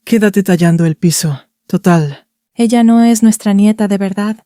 Quédate tallando el piso. Total. Ella no es nuestra nieta de verdad.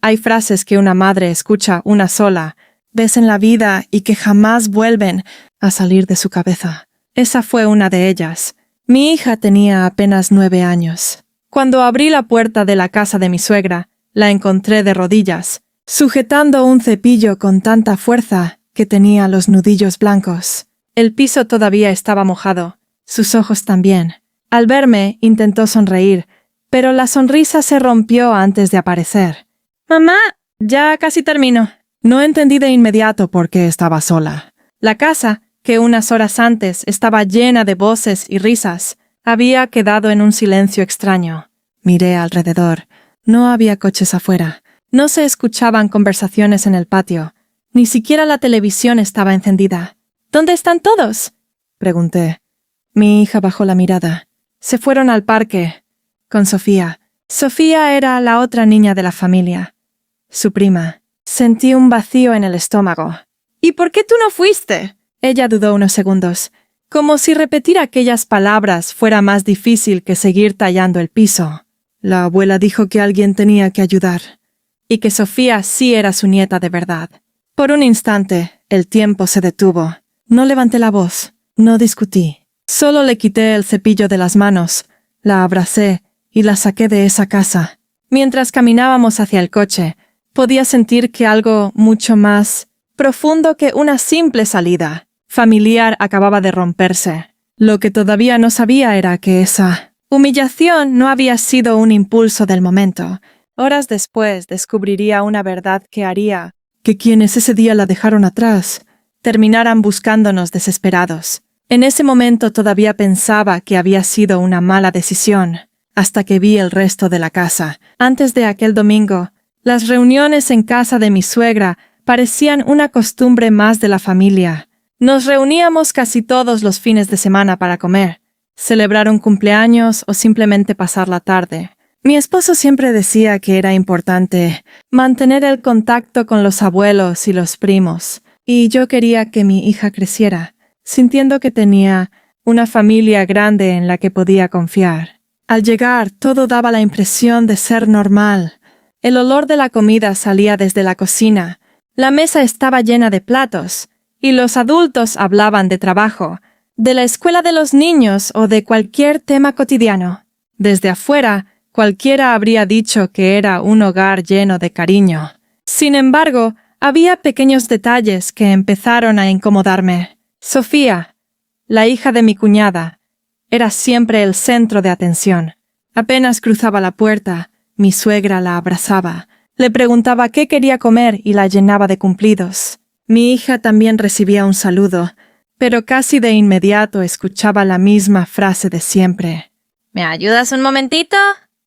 Hay frases que una madre escucha una sola vez en la vida y que jamás vuelven a salir de su cabeza. Esa fue una de ellas. Mi hija tenía apenas 9 años. Cuando abrí la puerta de la casa de mi suegra, la encontré de rodillas, sujetando un cepillo con tanta fuerza que tenía los nudillos blancos. El piso todavía estaba mojado, sus ojos también. Al verme, intentó sonreír, pero la sonrisa se rompió antes de aparecer. «Mamá, ya casi termino». No entendí de inmediato por qué estaba sola. La casa, que unas horas antes estaba llena de voces y risas, había quedado en un silencio extraño. Miré alrededor. No había coches afuera. No se escuchaban conversaciones en el patio. Ni siquiera la televisión estaba encendida. «¿Dónde están todos?», pregunté. Mi hija bajó la mirada. Se fueron al parque con Sofía. Sofía era la otra niña de la familia, su prima. Sentí un vacío en el estómago. «¿Y por qué tú no fuiste?». Ella dudó unos segundos, como si repetir aquellas palabras fuera más difícil que seguir tallando el piso. La abuela dijo que alguien tenía que ayudar, y que Sofía sí era su nieta de verdad. Por un instante, el tiempo se detuvo. No levanté la voz, no discutí. Solo le quité el cepillo de las manos, la abracé y la saqué de esa casa. Mientras caminábamos hacia el coche, podía sentir que algo mucho más profundo que una simple salida familiar acababa de romperse. Lo que todavía no sabía era que esa humillación no había sido un impulso del momento. Horas después descubriría una verdad que haría que quienes ese día la dejaron atrás terminaran buscándonos desesperados. En ese momento todavía pensaba que había sido una mala decisión, hasta que vi el resto de la casa. Antes de aquel domingo, las reuniones en casa de mi suegra parecían una costumbre más de la familia. Nos reuníamos casi todos los fines de semana para comer, celebrar un cumpleaños o simplemente pasar la tarde. Mi esposo siempre decía que era importante mantener el contacto con los abuelos y los primos, y yo quería que mi hija creciera, sintiendo que tenía una familia grande en la que podía confiar. Al llegar, todo daba la impresión de ser normal. El olor de la comida salía desde la cocina, la mesa estaba llena de platos, y los adultos hablaban de trabajo, de la escuela de los niños o de cualquier tema cotidiano. Desde afuera, cualquiera habría dicho que era un hogar lleno de cariño. Sin embargo, había pequeños detalles que empezaron a incomodarme. Sofía, la hija de mi cuñada, era siempre el centro de atención. Apenas cruzaba la puerta, mi suegra la abrazaba, le preguntaba qué quería comer y la llenaba de cumplidos. Mi hija también recibía un saludo, pero casi de inmediato escuchaba la misma frase de siempre. ¿Me ayudas un momentito?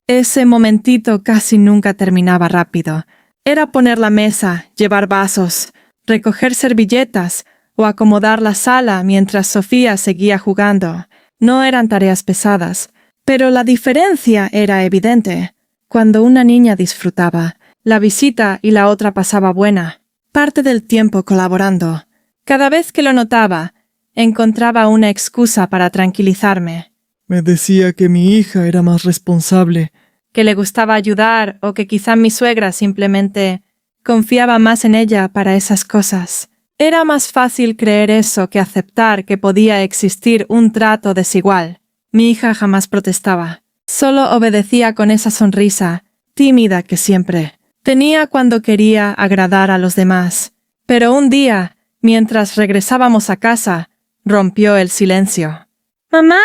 Ese momentito casi nunca terminaba rápido. Era poner la mesa, llevar vasos, recoger servilletas o acomodar la sala mientras Sofía seguía jugando. No eran tareas pesadas, pero la diferencia era evidente. Cuando una niña disfrutaba, la visita y la otra pasaba buena, parte del tiempo colaborando. Cada vez que lo notaba, encontraba una excusa para tranquilizarme. Me decía que mi hija era más responsable. Que le gustaba ayudar o que quizá mi suegra simplemente confiaba más en ella para esas cosas. Era más fácil creer eso que aceptar que podía existir un trato desigual. Mi hija jamás protestaba. Solo obedecía con esa sonrisa, tímida que siempre tenía cuando quería agradar a los demás. Pero un día, mientras regresábamos a casa, rompió el silencio. ¡Mamá!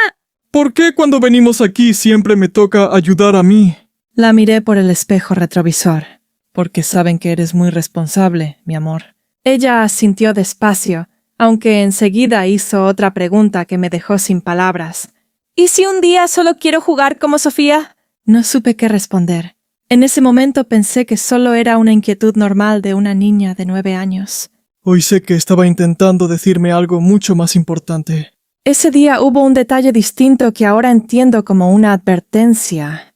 ¿Por qué cuando venimos aquí siempre me toca ayudar a mí? La miré por el espejo retrovisor. Porque saben que eres muy responsable, mi amor. Ella asintió despacio, aunque enseguida hizo otra pregunta que me dejó sin palabras. ¿Y si un día solo quiero jugar como Sofía? No supe qué responder. En ese momento pensé que solo era una inquietud normal de una niña de 9 años. Hoy sé que estaba intentando decirme algo mucho más importante. Ese día hubo un detalle distinto que ahora entiendo como una advertencia.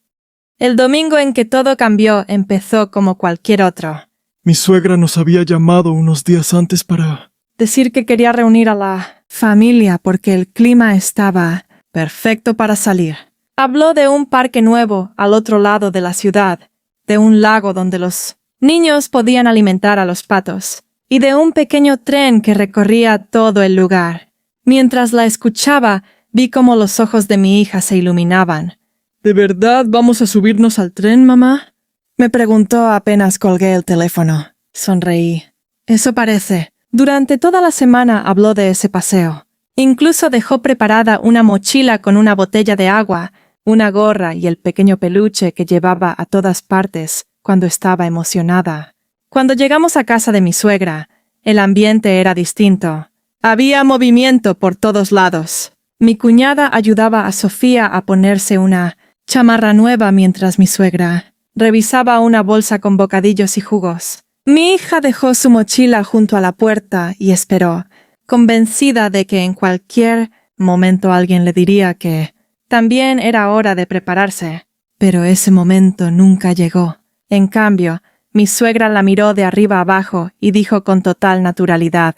El domingo en que todo cambió empezó como cualquier otro. Mi suegra nos había llamado unos días antes para decir que quería reunir a la familia porque el clima estaba perfecto para salir. Habló de un parque nuevo al otro lado de la ciudad, de un lago donde los niños podían alimentar a los patos, y de un pequeño tren que recorría todo el lugar. Mientras la escuchaba, vi cómo los ojos de mi hija se iluminaban. ¿De verdad vamos a subirnos al tren, mamá? Me preguntó apenas colgué el teléfono. Sonreí. Eso parece. Durante toda la semana habló de ese paseo. Incluso dejó preparada una mochila con una botella de agua, una gorra y el pequeño peluche que llevaba a todas partes cuando estaba emocionada. Cuando llegamos a casa de mi suegra, el ambiente era distinto. Había movimiento por todos lados. Mi cuñada ayudaba a Sofía a ponerse una chamarra nueva mientras mi suegra revisaba una bolsa con bocadillos y jugos. Mi hija dejó su mochila junto a la puerta y esperó, convencida de que en cualquier momento alguien le diría que también era hora de prepararse. Pero ese momento nunca llegó. En cambio, mi suegra la miró de arriba abajo y dijo con total naturalidad: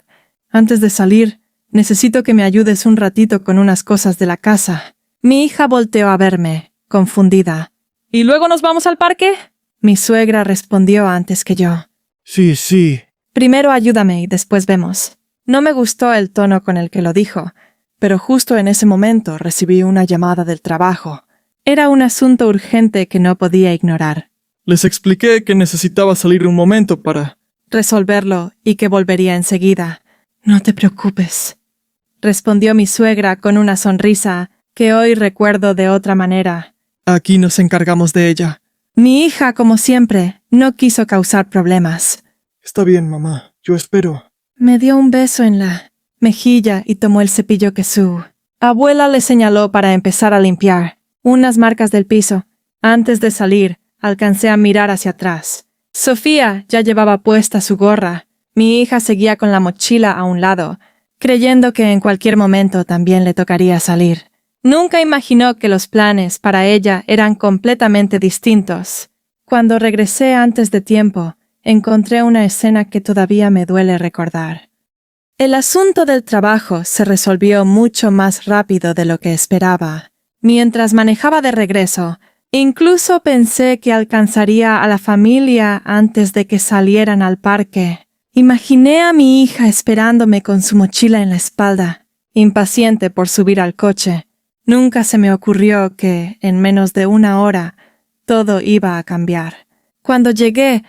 «Antes de salir, necesito que me ayudes un ratito con unas cosas de la casa». Mi hija volteó a verme, confundida. ¿Y luego nos vamos al parque? Mi suegra respondió antes que yo. Sí, sí. «Primero ayúdame y después vemos». No me gustó el tono con el que lo dijo, pero justo en ese momento recibí una llamada del trabajo. Era un asunto urgente que no podía ignorar. Les expliqué que necesitaba salir un momento para resolverlo y que volvería enseguida. «No te preocupes», respondió mi suegra con una sonrisa que hoy recuerdo de otra manera. Aquí nos encargamos de ella. Mi hija, como siempre, no quiso causar problemas. Está bien, mamá. Yo espero. Me dio un beso en la mejilla y tomó el cepillo que su abuela le señaló para empezar a limpiar unas marcas del piso. Antes de salir, alcancé a mirar hacia atrás. Sofía ya llevaba puesta su gorra. Mi hija seguía con la mochila a un lado, creyendo que en cualquier momento también le tocaría salir. Nunca imaginó que los planes para ella eran completamente distintos. Cuando regresé antes de tiempo, encontré una escena que todavía me duele recordar. El asunto del trabajo se resolvió mucho más rápido de lo que esperaba. Mientras manejaba de regreso, incluso pensé que alcanzaría a la familia antes de que salieran al parque. Imaginé a mi hija esperándome con su mochila en la espalda, impaciente por subir al coche. Nunca se me ocurrió que, en menos de una hora, todo iba a cambiar. Cuando llegué,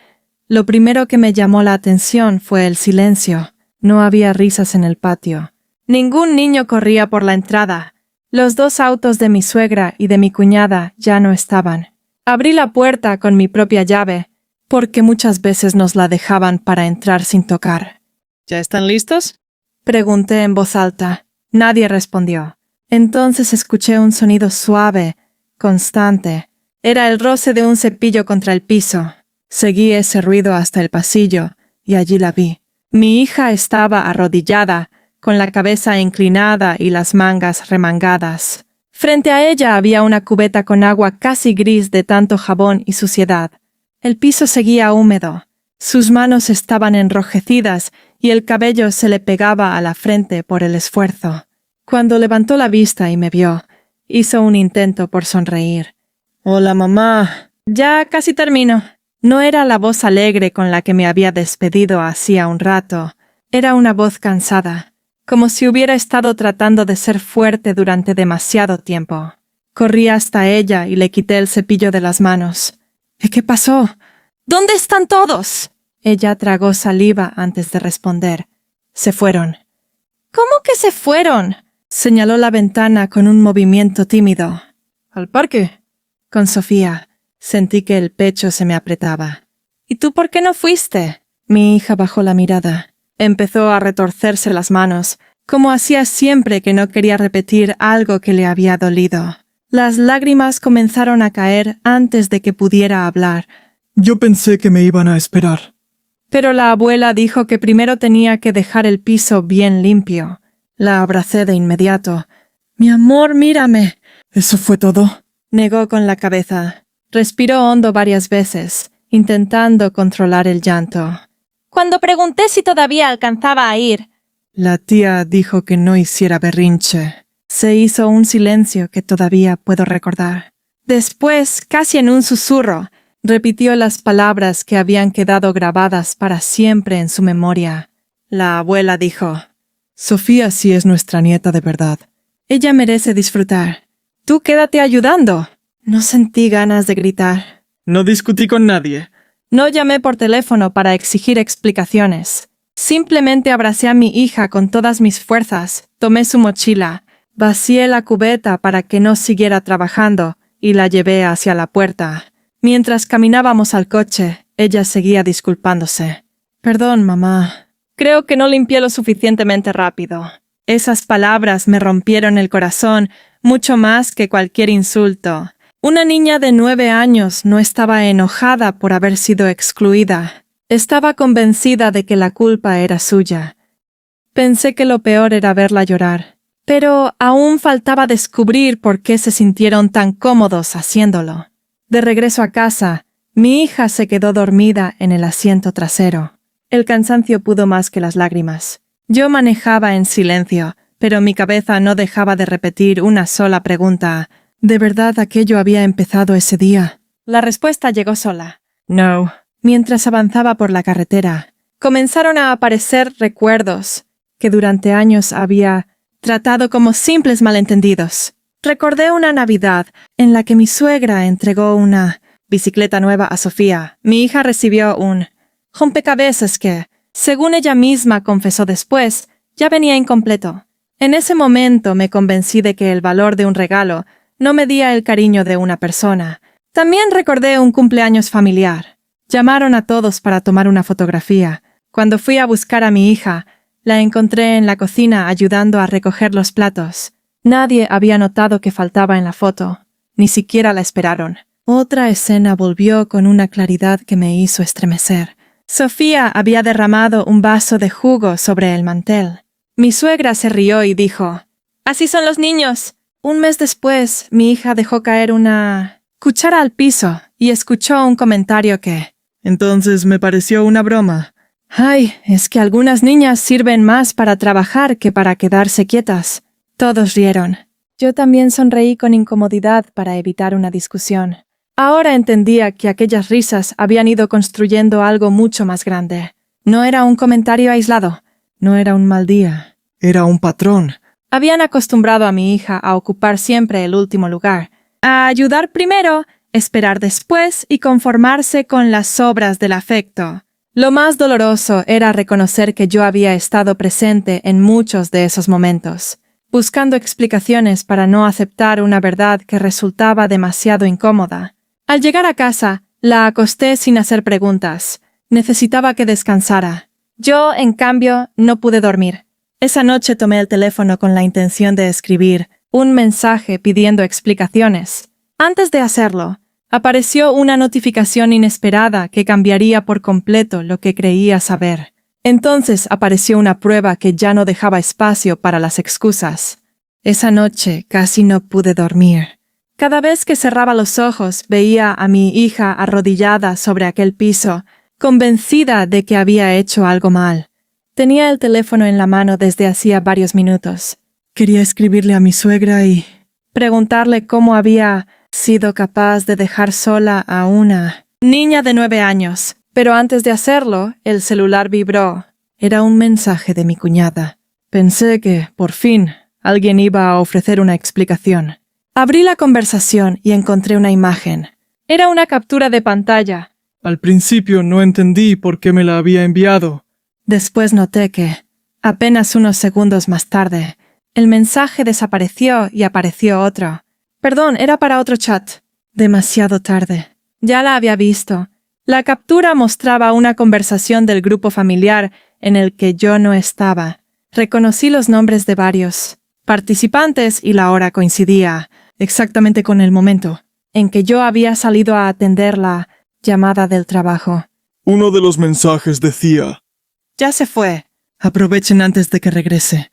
lo primero que me llamó la atención fue el silencio. No había risas en el patio. Ningún niño corría por la entrada. Los 2 autos de mi suegra y de mi cuñada ya no estaban. Abrí la puerta con mi propia llave, porque muchas veces nos la dejaban para entrar sin tocar. ¿Ya están listos? Pregunté en voz alta. Nadie respondió. Entonces escuché un sonido suave, constante. Era el roce de un cepillo contra el piso. Seguí ese ruido hasta el pasillo, y allí la vi. Mi hija estaba arrodillada, con la cabeza inclinada y las mangas remangadas. Frente a ella había una cubeta con agua casi gris de tanto jabón y suciedad. El piso seguía húmedo. Sus manos estaban enrojecidas y el cabello se le pegaba a la frente por el esfuerzo. Cuando levantó la vista y me vio, hizo un intento por sonreír. «Hola, mamá». «Ya casi termino». No era la voz alegre con la que me había despedido hacía un rato. Era una voz cansada, como si hubiera estado tratando de ser fuerte durante demasiado tiempo. Corrí hasta ella y le quité el cepillo de las manos. «¿Qué pasó? ¿Dónde están todos?» Ella tragó saliva antes de responder. «Se fueron». «¿Cómo que se fueron?» Señaló la ventana con un movimiento tímido. ¿Al parque? Con Sofía. Sentí que el pecho se me apretaba. «¿Y tú por qué no fuiste?» Mi hija bajó la mirada. Empezó a retorcerse las manos, como hacía siempre que no quería repetir algo que le había dolido. Las lágrimas comenzaron a caer antes de que pudiera hablar. Yo pensé que me iban a esperar. Pero la abuela dijo que primero tenía que dejar el piso bien limpio. La abracé de inmediato. «Mi amor, mírame». ¿Eso fue todo? Negó con la cabeza. Respiró hondo varias veces, intentando controlar el llanto. Cuando pregunté si todavía alcanzaba a ir. La tía dijo que no hiciera berrinche. Se hizo un silencio que todavía puedo recordar. Después, casi en un susurro, repitió las palabras que habían quedado grabadas para siempre en su memoria. La abuela dijo: Sofía sí es nuestra nieta de verdad. ella merece disfrutar. Tú quédate ayudando. No sentí ganas de gritar. No discutí con nadie. No llamé por teléfono para exigir explicaciones. Simplemente abracé a mi hija con todas mis fuerzas, tomé su mochila, vacié la cubeta para que no siguiera trabajando y la llevé hacia la puerta. Mientras caminábamos al coche, ella seguía disculpándose. Perdón, mamá. Creo que no limpié lo suficientemente rápido. Esas palabras me rompieron el corazón mucho más que cualquier insulto. Una niña de 9 años no estaba enojada por haber sido excluida. Estaba convencida de que la culpa era suya. Pensé que lo peor era verla llorar, pero aún faltaba descubrir por qué se sintieron tan cómodos haciéndolo. De regreso a casa, mi hija se quedó dormida en el asiento trasero. El cansancio pudo más que las lágrimas. Yo manejaba en silencio, pero mi cabeza no dejaba de repetir una sola pregunta. ¿De verdad aquello había empezado ese día? La respuesta llegó sola. No. Mientras avanzaba por la carretera, comenzaron a aparecer recuerdos que durante años había tratado como simples malentendidos. Recordé una Navidad en la que mi suegra entregó una bicicleta nueva a Sofía. Mi hija recibió un rompecabezas que, según ella misma confesó después, ya venía incompleto. En ese momento me convencí de que el valor de un regalo no medía el cariño de una persona. También recordé un cumpleaños familiar. Llamaron a todos para tomar una fotografía. Cuando fui a buscar a mi hija, la encontré en la cocina ayudando a recoger los platos. Nadie había notado que faltaba en la foto. Ni siquiera la esperaron. Otra escena volvió con una claridad que me hizo estremecer. Sofía había derramado un vaso de jugo sobre el mantel. Mi suegra se rió y dijo: «Así son los niños». Un mes después, mi hija dejó caer una cuchara al piso y escuchó un comentario que... Entonces me pareció una broma. Ay, es que algunas niñas sirven más para trabajar que para quedarse quietas. Todos rieron. Yo también sonreí con incomodidad para evitar una discusión. Ahora entendía que aquellas risas habían ido construyendo algo mucho más grande. No era un comentario aislado. No era un mal día. Era un patrón. Habían acostumbrado a mi hija a ocupar siempre el último lugar, a ayudar primero, esperar después y conformarse con las sobras del afecto. Lo más doloroso era reconocer que yo había estado presente en muchos de esos momentos, buscando explicaciones para no aceptar una verdad que resultaba demasiado incómoda. Al llegar a casa, la acosté sin hacer preguntas. Necesitaba que descansara. Yo, en cambio, no pude dormir. Esa noche tomé el teléfono con la intención de escribir un mensaje pidiendo explicaciones. Antes de hacerlo, apareció una notificación inesperada que cambiaría por completo lo que creía saber. Entonces apareció una prueba que ya no dejaba espacio para las excusas. Esa noche casi no pude dormir. Cada vez que cerraba los ojos veía a mi hija arrodillada sobre aquel piso, convencida de que había hecho algo mal. Tenía el teléfono en la mano desde hacía varios minutos. Quería escribirle a mi suegra y preguntarle cómo había sido capaz de dejar sola a una niña de 9 años. Pero antes de hacerlo, el celular vibró. Era un mensaje de mi cuñada. Pensé que, por fin, alguien iba a ofrecer una explicación. Abrí la conversación y encontré una imagen. Era una captura de pantalla. Al principio no entendí por qué me la había enviado. Después noté que, apenas unos segundos más tarde, el mensaje desapareció y apareció otro. Perdón, era para otro chat. Demasiado tarde. Ya la había visto. La captura mostraba una conversación del grupo familiar en el que yo no estaba. Reconocí los nombres de varios participantes y la hora coincidía exactamente con el momento en que yo había salido a atender la llamada del trabajo. Uno de los mensajes decía: «Ya se fue. Aprovechen antes de que regrese».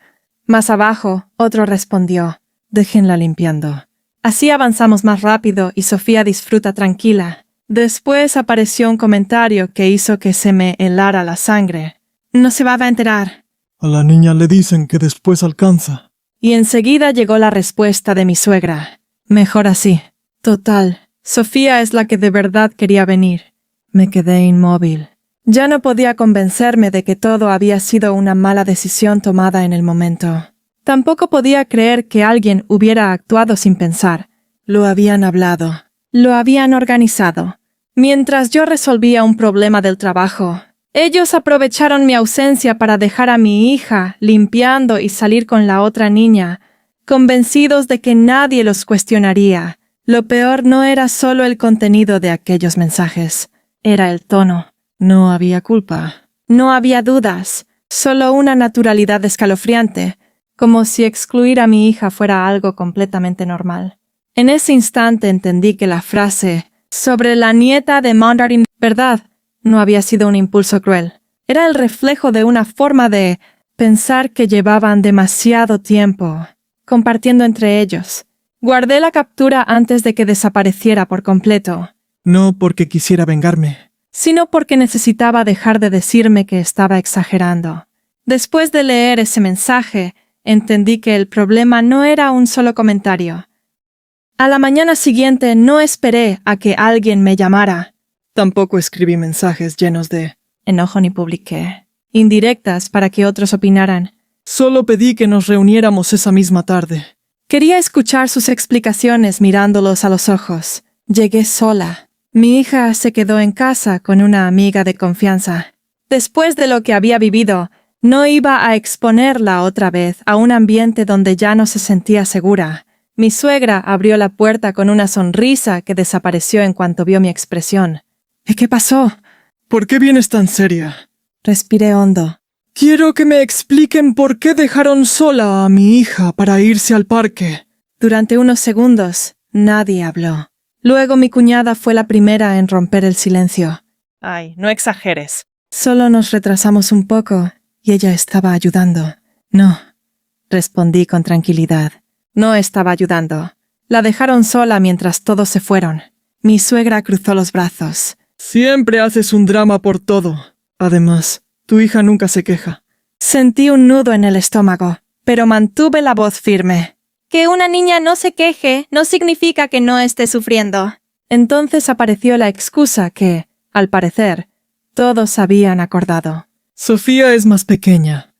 Más abajo, otro respondió: «Déjenla limpiando». Así avanzamos más rápido y Sofía disfruta tranquila. Después apareció un comentario que hizo que se me helara la sangre. «No se va a enterar». A la niña le dicen que después alcanza. y enseguida llegó la respuesta de mi suegra. Mejor así. Total, Sofía es la que de verdad quería venir. Me quedé inmóvil. Ya no podía convencerme de que todo había sido una mala decisión tomada en el momento. Tampoco podía creer que alguien hubiera actuado sin pensar. Lo habían hablado. Lo habían organizado. Mientras yo resolvía un problema del trabajo, ellos aprovecharon mi ausencia para dejar a mi hija limpiando y salir con la otra niña, convencidos de que nadie los cuestionaría. Lo peor no era solo el contenido de aquellos mensajes, era el tono. No había culpa. No había dudas, solo una naturalidad escalofriante, como si excluir a mi hija fuera algo completamente normal. En ese instante entendí que la frase sobre la nieta de Mandarin, ¿verdad?, no había sido un impulso cruel. Era el reflejo de una forma de pensar que llevaban demasiado tiempo compartiendo entre ellos. Guardé la captura antes de que desapareciera por completo. No porque quisiera vengarme. Sino porque necesitaba dejar de decirme que estaba exagerando. Después de leer ese mensaje, entendí que el problema no era un solo comentario. A la mañana siguiente no esperé a que alguien me llamara. Tampoco escribí mensajes llenos de enojo ni publiqué indirectas para que otros opinaran. Solo pedí que nos reuniéramos esa misma tarde. Quería escuchar sus explicaciones mirándolos a los ojos. Llegué sola. Mi hija se quedó en casa con una amiga de confianza. Después de lo que había vivido, no iba a exponerla otra vez a un ambiente donde ya no se sentía segura. Mi suegra abrió la puerta con una sonrisa que desapareció en cuanto vio mi expresión. ¿Y qué pasó? ¿Por qué vienes tan seria? Respiré hondo. Quiero que me expliquen por qué dejaron sola a mi hija para irse al parque. Durante unos segundos, nadie habló. Luego mi cuñada fue la primera en romper el silencio. Ay, no exageres. Solo nos retrasamos un poco y ella estaba ayudando. No, respondí con tranquilidad. No estaba ayudando. La dejaron sola mientras todos se fueron. Mi suegra cruzó los brazos. Siempre haces un drama por todo. Además, tu hija nunca se queja. Sentí un nudo en el estómago, pero mantuve la voz firme. Que una niña no se queje no significa que no esté sufriendo. Entonces apareció la excusa que, al parecer, todos habían acordado. Sofía es más pequeña,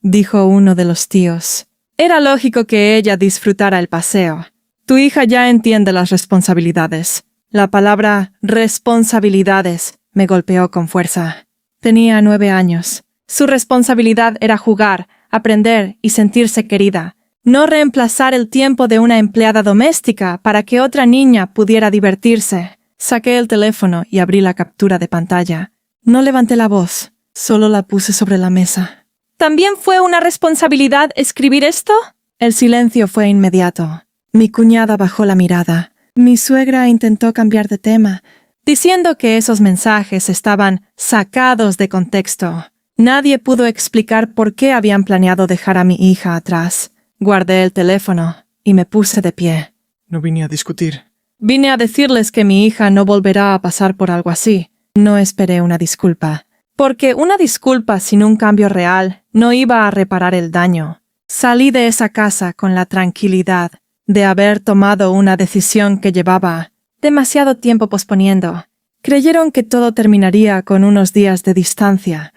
dijo uno de los tíos. Era lógico que ella disfrutara el paseo. Tu hija ya entiende las responsabilidades. La palabra responsabilidades me golpeó con fuerza. Tenía 9 años. Su responsabilidad era jugar, aprender y sentirse querida. No reemplazar el tiempo de una empleada doméstica para que otra niña pudiera divertirse. Saqué el teléfono y abrí la captura de pantalla. No levanté la voz, solo la puse sobre la mesa. ¿También fue una responsabilidad escribir esto? El silencio fue inmediato. Mi cuñada bajó la mirada. Mi suegra intentó cambiar de tema, diciendo que esos mensajes estaban sacados de contexto. Nadie pudo explicar por qué habían planeado dejar a mi hija atrás. Guardé el teléfono y me puse de pie. No vine a discutir. Vine a decirles que mi hija no volverá a pasar por algo así. No esperé una disculpa. Porque una disculpa sin un cambio real no iba a reparar el daño. Salí de esa casa con la tranquilidad de haber tomado una decisión que llevaba demasiado tiempo posponiendo. Creyeron que todo terminaría con unos días de distancia.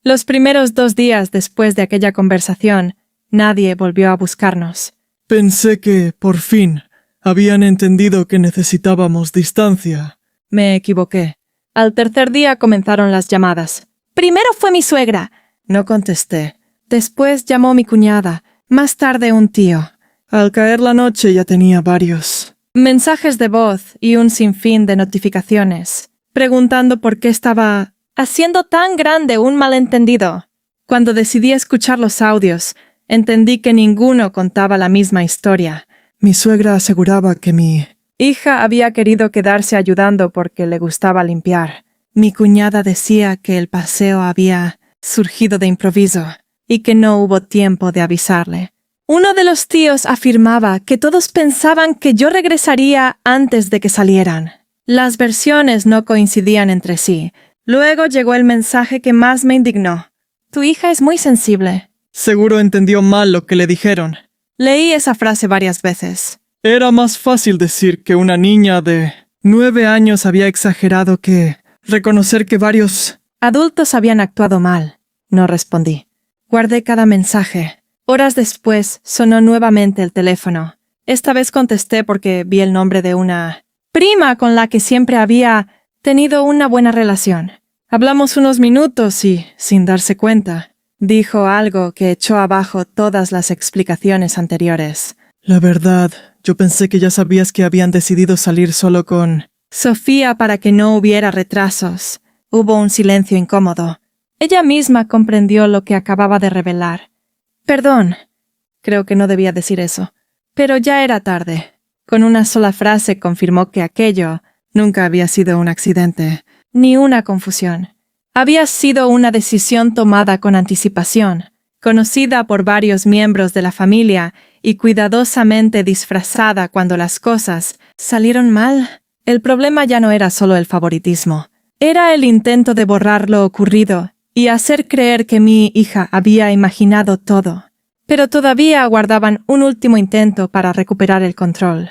Los primeros 2 días después de aquella conversación, nadie volvió a buscarnos. Pensé que, por fin, habían entendido que necesitábamos distancia. Me equivoqué. Al tercer día comenzaron las llamadas. Primero fue mi suegra. No contesté. Después llamó mi cuñada. Más tarde un tío. Al caer la noche ya tenía varios mensajes de voz y un sinfín de notificaciones, preguntando por qué estaba haciendo tan grande un malentendido. Cuando decidí escuchar los audios, entendí que ninguno contaba la misma historia. Mi suegra aseguraba que mi hija había querido quedarse ayudando porque le gustaba limpiar. Mi cuñada decía que el paseo había surgido de improviso y que no hubo tiempo de avisarle. Uno de los tíos afirmaba que todos pensaban que yo regresaría antes de que salieran. Las versiones no coincidían entre sí. Luego llegó el mensaje que más me indignó. Tu hija es muy sensible. Seguro entendió mal lo que le dijeron. Leí esa frase varias veces. Era más fácil decir que una niña de 9 años había exagerado que reconocer que varios... Adultos habían actuado mal. No respondí. Guardé cada mensaje. Horas después sonó nuevamente el teléfono. Esta vez contesté porque vi el nombre de una prima con la que siempre había tenido una buena relación. Hablamos unos minutos y, sin darse cuenta, dijo algo que echó abajo todas las explicaciones anteriores. La verdad, yo pensé que ya sabías que habían decidido salir solo con... Sofía para que no hubiera retrasos. Hubo un silencio incómodo. Ella misma comprendió lo que acababa de revelar. Perdón. Creo que no debía decir eso. Pero ya era tarde. Con una sola frase confirmó que aquello nunca había sido un accidente, ni una confusión. Había sido una decisión tomada con anticipación, conocida por varios miembros de la familia y cuidadosamente disfrazada cuando las cosas salieron mal. El problema ya no era solo el favoritismo. Era el intento de borrar lo ocurrido y hacer creer que mi hija había imaginado todo. Pero todavía aguardaban un último intento para recuperar el control.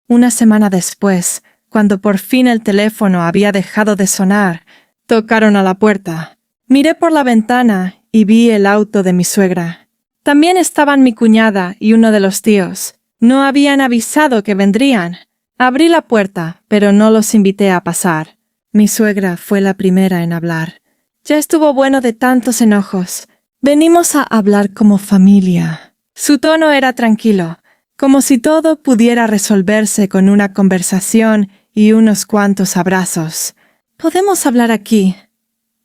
Una semana después, cuando por fin el teléfono había dejado de sonar, tocaron a la puerta. Miré por la ventana y vi el auto de mi suegra. También estaban mi cuñada y uno de los tíos. No habían avisado que vendrían. Abrí la puerta, pero no los invité a pasar. Mi suegra fue la primera en hablar. Ya estuvo bueno de tantos enojos. Venimos a hablar como familia. Su tono era tranquilo, como si todo pudiera resolverse con una conversación y unos cuantos abrazos. «Podemos hablar aquí»,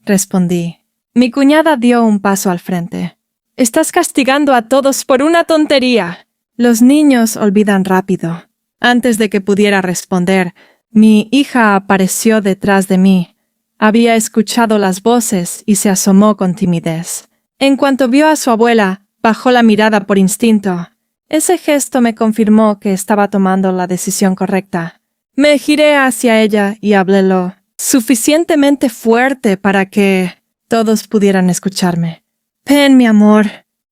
respondí. Mi cuñada dio un paso al frente. «Estás castigando a todos por una tontería». Los niños olvidan rápido. Antes de que pudiera responder, mi hija apareció detrás de mí. Había escuchado las voces y se asomó con timidez. En cuanto vio a su abuela, bajó la mirada por instinto. Ese gesto me confirmó que estaba tomando la decisión correcta. Me giré hacia ella y hablé lo suficientemente fuerte para que todos pudieran escucharme. «Pen, mi amor».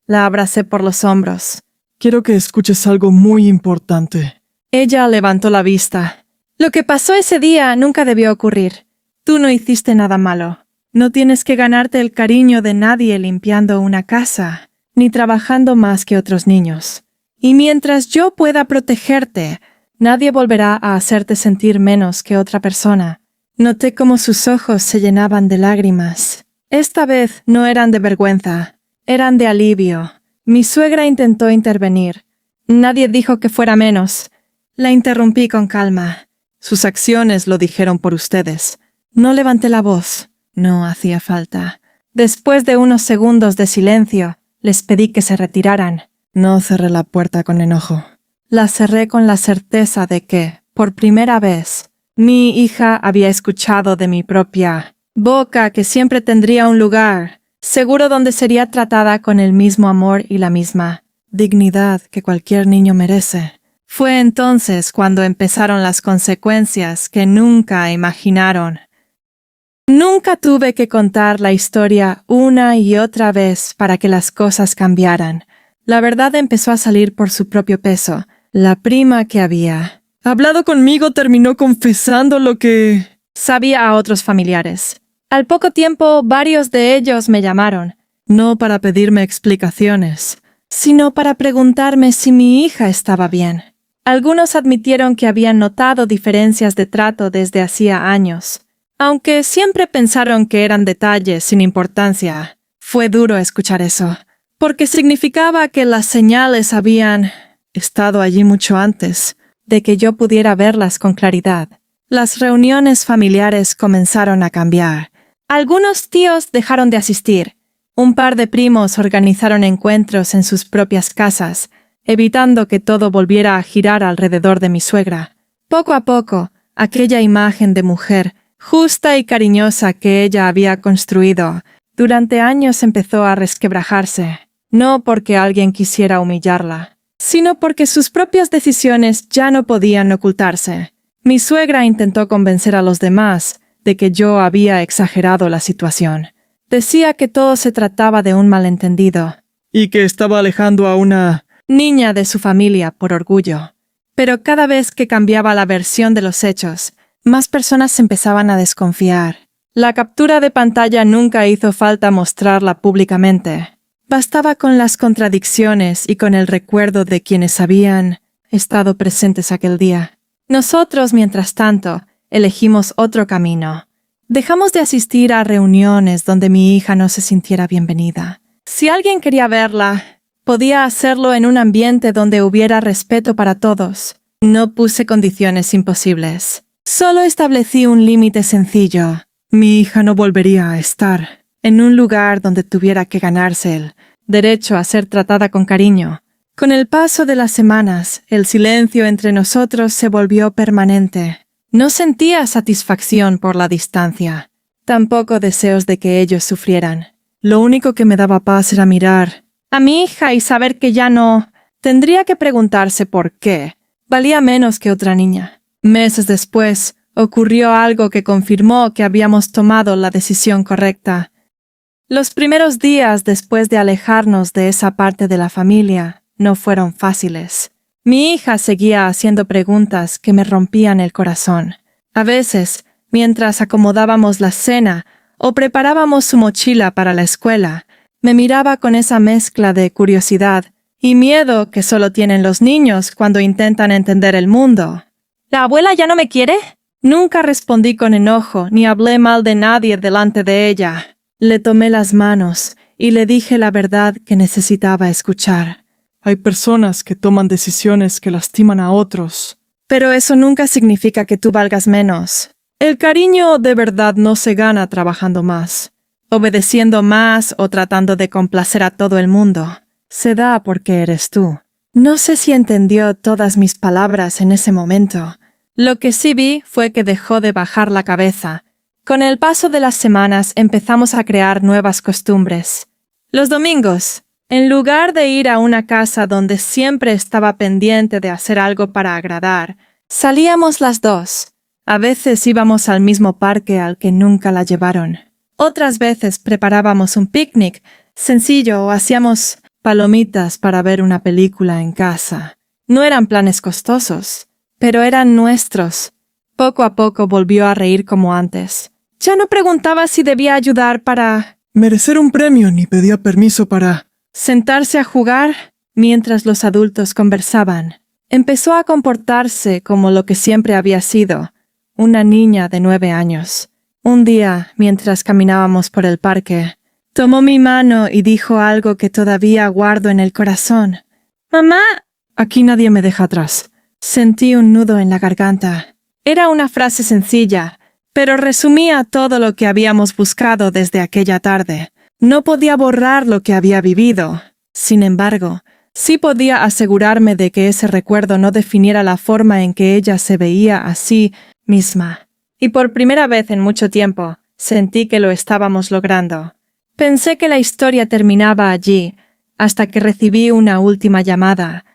La abracé por los hombros. Quiero que escuches algo muy importante. Ella levantó la vista. «Lo que pasó ese día nunca debió ocurrir. Tú no hiciste nada malo. No tienes que ganarte el cariño de nadie limpiando una casa, ni trabajando más que otros niños. Y mientras yo pueda protegerte, nadie volverá a hacerte sentir menos que otra persona». Noté cómo sus ojos se llenaban de lágrimas. Esta vez no eran de vergüenza, eran de alivio. Mi suegra intentó intervenir. Nadie dijo que fuera menos. La interrumpí con calma. Sus acciones lo dijeron por ustedes. No levanté la voz. No hacía falta. Después de unos segundos de silencio, les pedí que se retiraran. No cerré la puerta con enojo. La cerré con la certeza de que, por primera vez, mi hija había escuchado de mi propia boca que siempre tendría un lugar, seguro donde sería tratada con el mismo amor y la misma dignidad que cualquier niño merece. Fue entonces cuando empezaron las consecuencias que nunca imaginaron. Nunca tuve que contar la historia una y otra vez para que las cosas cambiaran. La verdad empezó a salir por su propio peso. La prima que había hablado conmigo terminó confesando lo que sabía a otros familiares. Al poco tiempo, varios de ellos me llamaron, no para pedirme explicaciones, sino para preguntarme si mi hija estaba bien. Algunos admitieron que habían notado diferencias de trato desde hacía años, aunque siempre pensaron que eran detalles sin importancia. Fue duro escuchar eso, porque significaba que las señales habían estado allí mucho antes de que yo pudiera verlas con claridad. Las reuniones familiares comenzaron a cambiar. Algunos tíos dejaron de asistir. Un par de primos organizaron encuentros en sus propias casas, evitando que todo volviera a girar alrededor de mi suegra. Poco a poco, aquella imagen de mujer justa y cariñosa que ella había construido durante años empezó a resquebrajarse, no porque alguien quisiera humillarla, sino porque sus propias decisiones ya no podían ocultarse. Mi suegra intentó convencer a los demás de que yo había exagerado la situación. Decía que todo se trataba de un malentendido. Y que estaba alejando a una niña de su familia por orgullo. Pero cada vez que cambiaba la versión de los hechos, más personas empezaban a desconfiar. La captura de pantalla nunca hizo falta mostrarla públicamente. Bastaba con las contradicciones y con el recuerdo de quienes habían estado presentes aquel día. Nosotros, mientras tanto, elegimos otro camino. Dejamos de asistir a reuniones donde mi hija no se sintiera bienvenida. Si alguien quería verla, podía hacerlo en un ambiente donde hubiera respeto para todos. No puse condiciones imposibles. Solo establecí un límite sencillo. Mi hija no volvería a estar en un lugar donde tuviera que ganarse el derecho a ser tratada con cariño. Con el paso de las semanas, el silencio entre nosotros se volvió permanente. No sentía satisfacción por la distancia, tampoco deseos de que ellos sufrieran. Lo único que me daba paz era mirar a mi hija y saber que ya no tendría que preguntarse por qué. Valía menos que otra niña. Meses después, ocurrió algo que confirmó que habíamos tomado la decisión correcta. Los primeros días después de alejarnos de esa parte de la familia no fueron fáciles. Mi hija seguía haciendo preguntas que me rompían el corazón. A veces, mientras acomodábamos la cena o preparábamos su mochila para la escuela, me miraba con esa mezcla de curiosidad y miedo que solo tienen los niños cuando intentan entender el mundo. ¿La abuela ya no me quiere? Nunca respondí con enojo ni hablé mal de nadie delante de ella. Le tomé las manos y le dije la verdad que necesitaba escuchar. Hay personas que toman decisiones que lastiman a otros. Pero eso nunca significa que tú valgas menos. El cariño de verdad no se gana trabajando más, obedeciendo más o tratando de complacer a todo el mundo. Se da porque eres tú. No sé si entendió todas mis palabras en ese momento. Lo que sí vi fue que dejó de bajar la cabeza. Con el paso de las semanas empezamos a crear nuevas costumbres. Los domingos, en lugar de ir a una casa donde siempre estaba pendiente de hacer algo para agradar, salíamos las dos. A veces íbamos al mismo parque al que nunca la llevaron. Otras veces preparábamos un picnic sencillo o hacíamos palomitas para ver una película en casa. No eran planes costosos, pero eran nuestros. Poco a poco volvió a reír como antes. Ya no preguntaba si debía ayudar para merecer un premio ni pedía permiso para sentarse a jugar mientras los adultos conversaban. Empezó a comportarse como lo que siempre había sido, una niña de 9 años. Un día, mientras caminábamos por el parque, tomó mi mano y dijo algo que todavía guardo en el corazón. ¡Mamá! Aquí nadie me deja atrás. Sentí un nudo en la garganta. Era una frase sencilla, pero resumía todo lo que habíamos buscado desde aquella tarde. No podía borrar lo que había vivido. Sin embargo, sí podía asegurarme de que ese recuerdo no definiera la forma en que ella se veía a sí misma. Y por primera vez en mucho tiempo, sentí que lo estábamos logrando. Pensé que la historia terminaba allí, hasta que recibí una última llamada.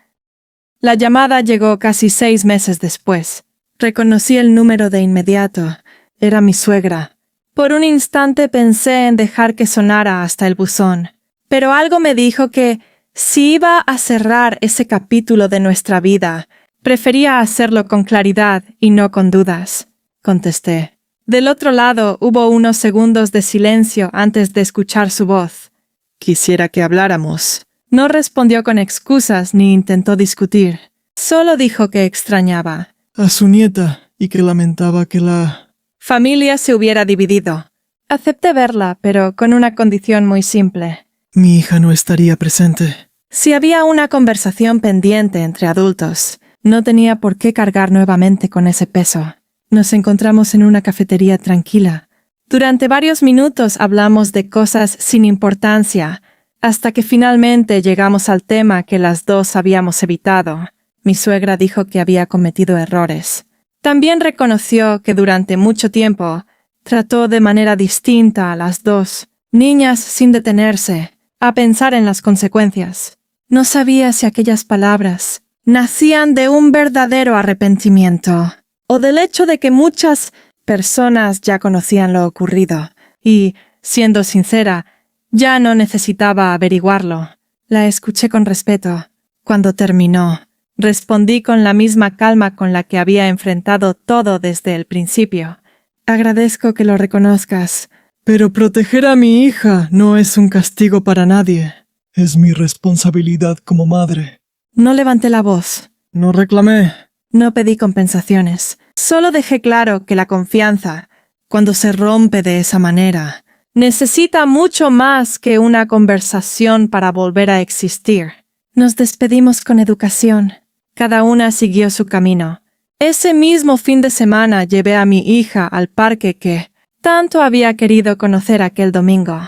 La llamada llegó casi 6 meses después. Reconocí el número de inmediato. Era mi suegra. Por un instante pensé en dejar que sonara hasta el buzón, pero algo me dijo que, si iba a cerrar ese capítulo de nuestra vida, prefería hacerlo con claridad y no con dudas. Contesté. Del otro lado hubo unos segundos de silencio antes de escuchar su voz. Quisiera que habláramos. No respondió con excusas ni intentó discutir. Solo dijo que extrañaba a su nieta y que lamentaba que la familia se hubiera dividido. Acepté verla, pero con una condición muy simple. Mi hija no estaría presente. Si había una conversación pendiente entre adultos, no tenía por qué cargar nuevamente con ese peso. Nos encontramos en una cafetería tranquila. Durante varios minutos hablamos de cosas sin importancia, hasta que finalmente llegamos al tema que las dos habíamos evitado. Mi suegra dijo que había cometido errores. También reconoció que durante mucho tiempo trató de manera distinta a las dos niñas sin detenerse a pensar en las consecuencias. No sabía si aquellas palabras nacían de un verdadero arrepentimiento o del hecho de que muchas personas ya conocían lo ocurrido y, siendo sincera, ya no necesitaba averiguarlo. La escuché con respeto. Cuando terminó, respondí con la misma calma con la que había enfrentado todo desde el principio. Agradezco que lo reconozcas. Pero proteger a mi hija no es un castigo para nadie. Es mi responsabilidad como madre. No levanté la voz. No reclamé. No pedí compensaciones. Solo dejé claro que la confianza, cuando se rompe de esa manera, necesita mucho más que una conversación para volver a existir. Nos despedimos con educación. Cada una siguió su camino. Ese mismo fin de semana llevé a mi hija al parque que tanto había querido conocer aquel domingo.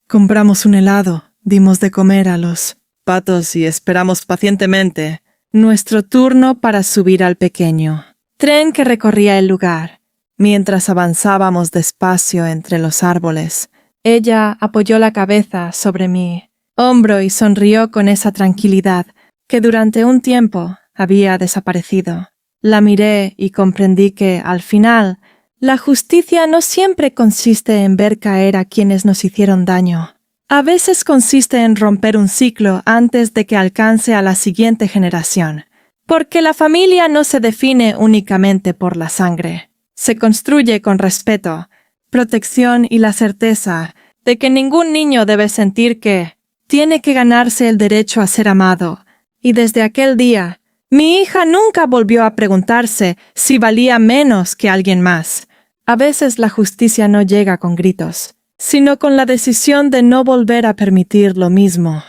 Compramos un helado, dimos de comer a los patos y esperamos pacientemente nuestro turno para subir al pequeño tren que recorría el lugar. Mientras avanzábamos despacio entre los árboles, ella apoyó la cabeza sobre mi hombro y sonrió con esa tranquilidad que durante un tiempo había desaparecido. La miré y comprendí que, al final, la justicia no siempre consiste en ver caer a quienes nos hicieron daño. A veces consiste en romper un ciclo antes de que alcance a la siguiente generación. Porque la familia no se define únicamente por la sangre. Se construye con respeto, protección y la certeza de que ningún niño debe sentir que tiene que ganarse el derecho a ser amado. Y desde aquel día, mi hija nunca volvió a preguntarse si valía menos que alguien más. A veces la justicia no llega con gritos, sino con la decisión de no volver a permitir lo mismo.